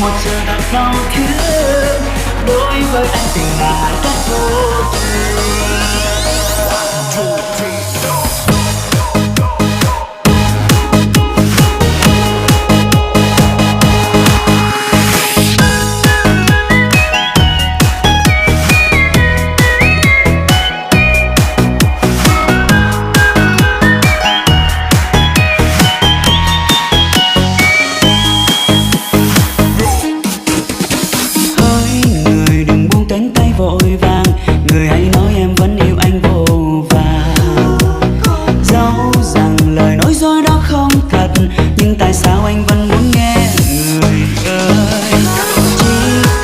một giờ thật đau thương. Đối với anh tình là hai cách vô vội vàng. Người hãy nói em vẫn yêu anh vô vàng. Dẫu rằng lời nói dối đó không thật, nhưng tại sao anh vẫn muốn nghe người ơi. Chỉ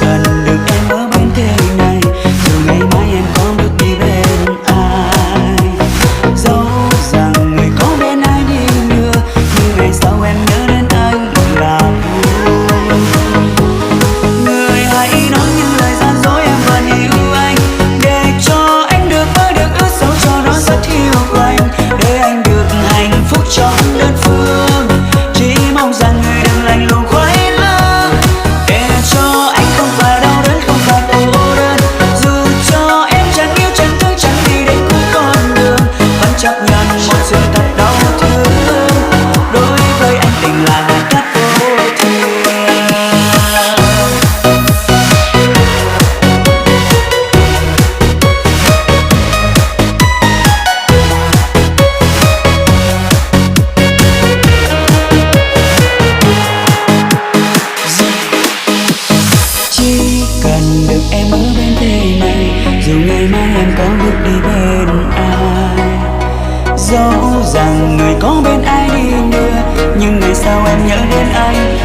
cần được em ở bên thế này, dù ngày mai em có được đi bên ai. Dẫu rằng người có bên ai đi nữa, nhưng ngày sau em nhớ đến anh là vui. Người hãy nói những lời gian dối em vẫn yêu anh, để cho anh được mơ được ước sâu cho nó rất yêu quanh, để anh được hạnh phúc trong đơn phương. Chỉ mong rằng người đừng lạnh lùng khoái lương, để cho anh không phải đau đớn, không phải cô đơn. Dù cho em chẳng yêu chẳng thương chẳng đi đến cuối con đường, vẫn chấp nhận một sự thật đau thương. Đối với anh tình là hai cách vô thường. Chỉ cần được em ở bên thế này, dù ngày mai em có được đi bên ai. Dẫu rằng người có bên ai đi nữa, nhưng ngày sau em nhớ đến anh